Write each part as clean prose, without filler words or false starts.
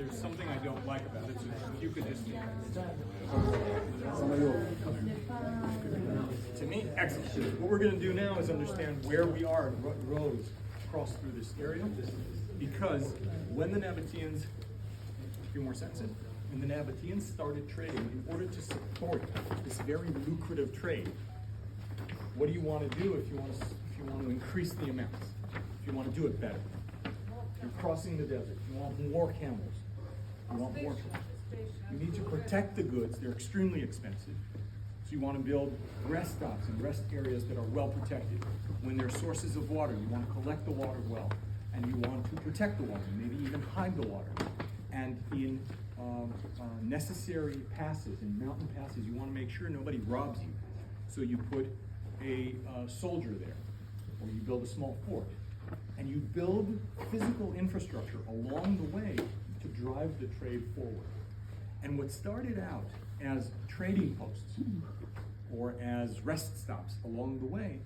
There's something I don't like about it, so if you could just... To me, excellent. What we're going to do now is understand where we are and what roads cross through this area, because when the Nabateans, a few more sentences, when the Nabateans started trading, in order to support this very lucrative trade, what do you want to do if you want to increase the amounts, if you want to do it better? You're crossing the desert, you want more camels, you want more camels. You need to protect the goods, they're extremely expensive. So you want to build rest stops and rest areas that are well protected. When there are sources of water, you want to collect the water well, and you want to protect the water, maybe even hide the water. And in necessary passes, in mountain passes, you want to make sure nobody robs you. So you put a soldier there, or you build a small fort. And you build physical infrastructure along the way to drive the trade forward. And what started out as trading posts or as rest stops along the way,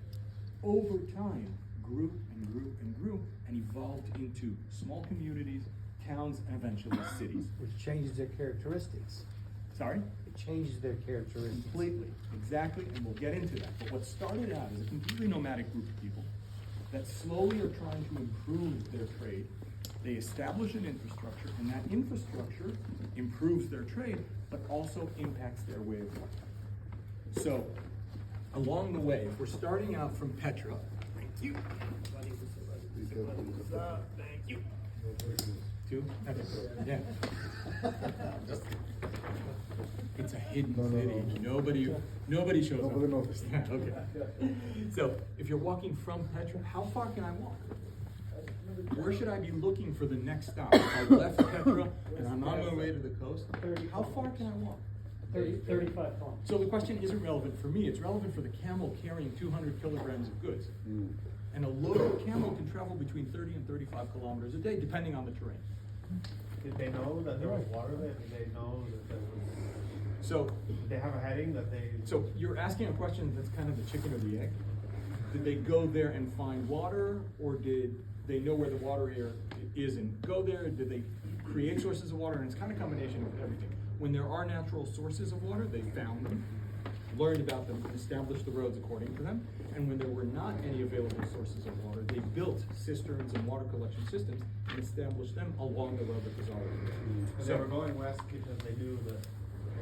over time grew and grew and grew and evolved into small communities, towns, and eventually cities. Which changes their characteristics. Sorry? It changes their characteristics. Completely, exactly, and we'll get into that. But what started out as a completely nomadic group of people that slowly are trying to improve their trade. They establish an infrastructure, and that infrastructure improves their trade, but also impacts their way of life. So, along the way, if we're starting out from Petra, thank you. Thank you. Two? Yeah. It's a hidden city. Nobody shows up. Nobody noticed. Yeah, okay. So, if you're walking from Petra, how far can I walk? Where should I be looking for the next stop? If I left Petra and I'm on my way to the coast, how far can I walk? 35 kilometers. So the question isn't relevant for me. It's relevant for the camel carrying 200 kilograms of goods. And a loaded camel can travel between 30 and 35 kilometers a day, depending on the terrain. Did they know that there was water there? Did they know that there was... So, Did they have a heading that they... so you're asking a question that's kind of the chicken or the egg. Did they go there and find water, or did they know where the water is and go there? Did they create sources of water? And it's kind of a combination of everything. When there are natural sources of water, they found them, learned about them, established the roads according to them. And when there were not any available sources of water, they built cisterns and water collection systems and established them along the road that was already there. So they were going west because they knew that...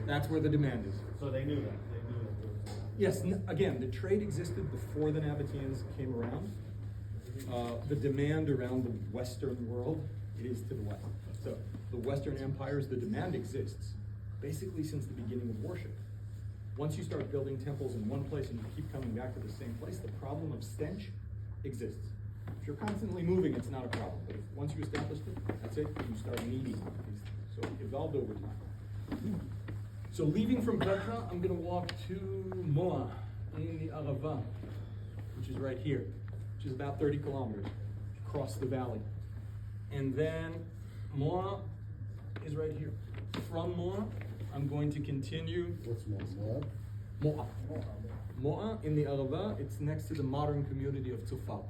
That's where the demand is. So they knew that. They knew that there was... Yes, again, the trade existed before the Nabateans came around. The demand around the Western world, it is to the west. So the Western empires, the demand exists basically since the beginning of worship. Once you start building temples in one place and you keep coming back to the same place, the problem of stench exists. If you're constantly moving, it's not a problem. But once you establish it, that's it, you start needing these. So it evolved over time. So leaving from Petra, I'm going to walk to Moa in the Arava, which is right here, which is about 30 kilometers across the valley. And then Moa is right here. From Moa, I'm going to continue. What's more? Moa. Moa in the Arava, it's next to the modern community of Tzufal.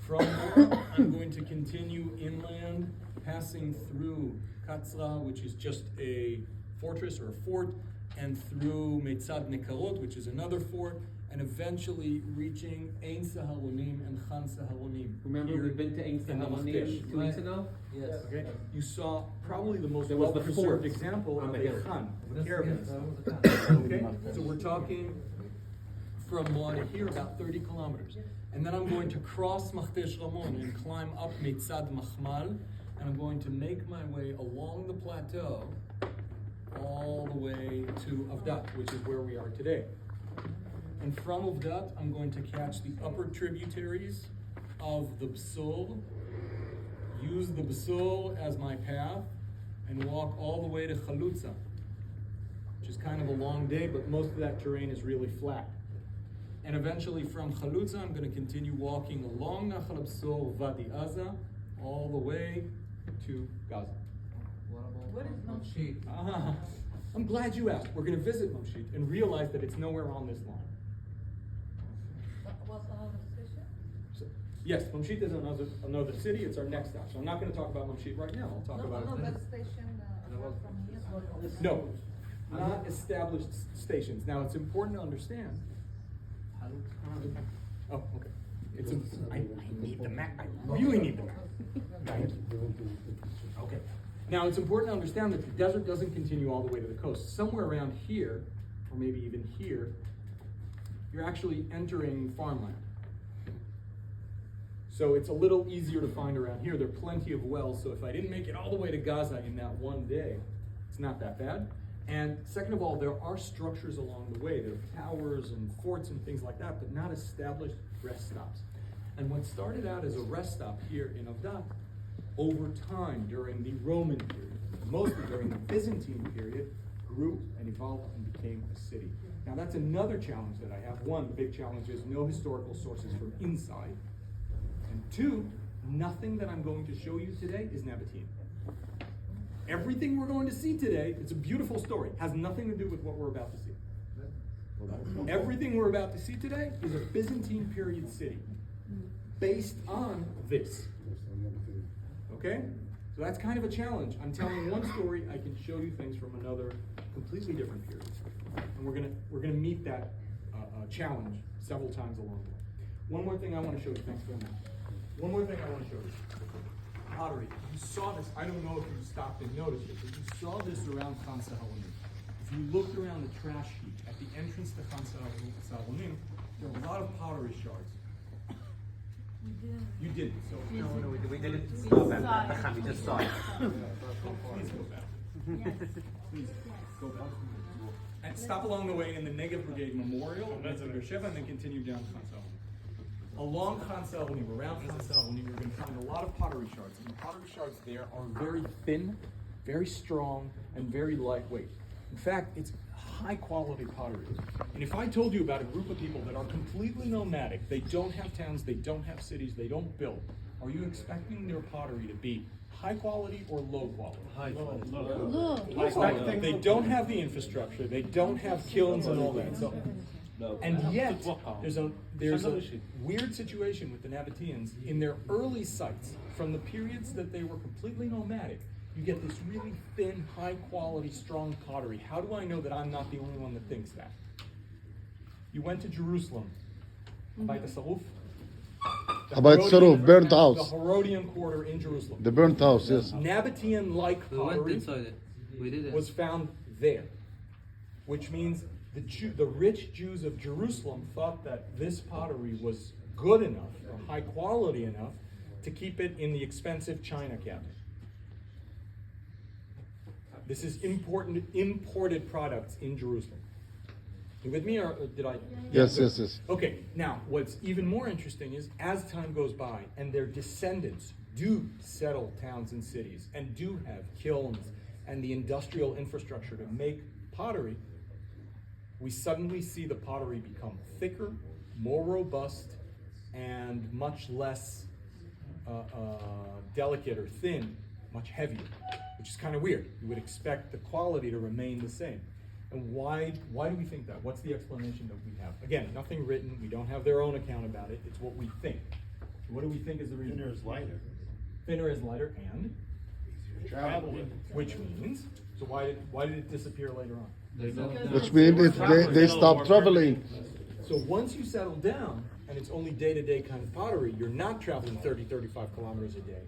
From Moa, I'm going to continue inland, passing through Katzra, which is just a fortress or a fort, and through Meitzad Nekarot, which is another fort, and eventually reaching Ein Saharonim and Chan Saharonim. Remember, we've been to Ein Saharonim 2 weeks ago? Yes. Okay. You saw probably the most There was the well-preserved fort example on of the a hill. Chan, caravans. Okay, so we're talking from Moa to here about 30 kilometers. And then I'm going to cross Machtesh Ramon and climb up Meitzad Machmal, and I'm going to make my way along the plateau all the way to Ovdat, which is where we are today. And from Ovdat, I'm going to catch the upper tributaries of the Bsul, use the Bsul as my path, and walk all the way to Chalutza, which is kind of a long day, but most of that terrain is really flat. And eventually from Chalutza, I'm going to continue walking along Nachal Bsul, Vadi Aza, all the way to Gaza. What is Mamshit? I'm glad you asked. We're going to visit Mamshit and realize that it's nowhere on this line. What's the position? Yes, Mamshit is another city, it's our next stop, so I'm not gonna talk about Mamshit right now, I'll talk about it then. That station, apart from here. No, not established stations. Now, it's important to understand. Oh, okay. I need the map, I really need the map. Thank you. Okay. Now, it's important to understand that the desert doesn't continue all the way to the coast. Somewhere around here, or maybe even here, you're actually entering farmland. So it's a little easier to find around here. There are plenty of wells, so if I didn't make it all the way to Gaza in that one day, it's not that bad. And second of all, there are structures along the way. There are towers and forts and things like that, but not established rest stops. And what started out as a rest stop here in Ovdat, over time during the Roman period, mostly during the Byzantine period, grew and evolved and became a city. Now that's another challenge that I have. One, the big challenge is no historical sources from inside. And two, nothing that I'm going to show you today is Nabatean. Everything we're going to see today, it's a beautiful story, has nothing to do with what we're about to see. Everything we're about to see today is a Byzantine period city based on this. Okay? So that's kind of a challenge. I'm telling one story, I can show you things from another completely different period. And we're gonna meet that challenge several times along the way. One more thing I want to show you, thanks very much. One more thing I want to show you. Pottery. You saw this, I don't know if you stopped and noticed it, but you saw this around Khan Sahalonim. If you looked around the trash heap at the entrance to Khan Sahalonim, there were a lot of pottery shards. You didn't, so. No, we didn't stop at we just saw it. Please go back. Please go back. And stop along the way in the Negev Brigade Memorial, and then continue down Khan Sahalonim. Along Khan Sahalonim, around Khan Sahalonim, you're going to find a lot of pottery shards. And the pottery shards there are very thin, very strong, and very lightweight. In fact, it's high quality pottery. And if I told you about a group of people that are completely nomadic, they don't have towns, they don't have cities, they don't build, are you expecting their pottery to be high quality or low quality? High quality. High quality. They don't have the infrastructure, they don't have kilns and all that. So, and yet, there's a weird situation with the Nabateans. In their early sites, from the periods that they were completely nomadic, you get this really thin, high quality, strong pottery. How do I know that I'm not the only one that thinks that? You went to Jerusalem, Abayit Saruf. Abayit Saruf, burnt house. The Herodian quarter in Jerusalem. The burnt house, yes. Nabatean-like We went pottery inside it. We did it. was found there, which means the rich Jews of Jerusalem thought that this pottery was good enough or high quality enough to keep it in the expensive China cabinet. This is imported products in Jerusalem. You with me, or did I? Yes, good. yes. Okay, now what's even more interesting is as time goes by and their descendants do settle towns and cities and do have kilns and the industrial infrastructure to make pottery, we suddenly see the pottery become thicker, more robust, and much less delicate or thin, much heavier, which is kind of weird. You would expect the quality to remain the same. And why do we think that? What's the explanation that we have? Again, nothing written, we don't have their own account about it, it's what we think. So what do we think is the reason? Thinner is lighter. Thinner is lighter and? Travel with. Which means, so why did it disappear later on? Which means they stop traveling. So once you settle down, and it's only day-to-day kind of pottery, you're not traveling 30, 35 kilometers a day,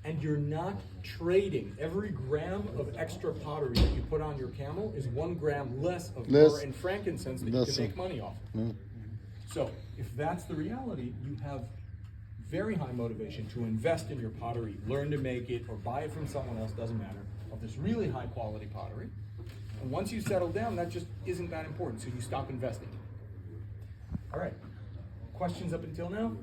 and you're not trading. Every gram of extra pottery that you put on your camel is 1 gram less of myrrh and frankincense that you can make money off. So if that's the reality, you have very high motivation to invest in your pottery, learn to make it, or buy it from someone else, doesn't matter, of this really high quality pottery. And once you settle down, that just isn't that important, so you stop investing. All right, questions up until now?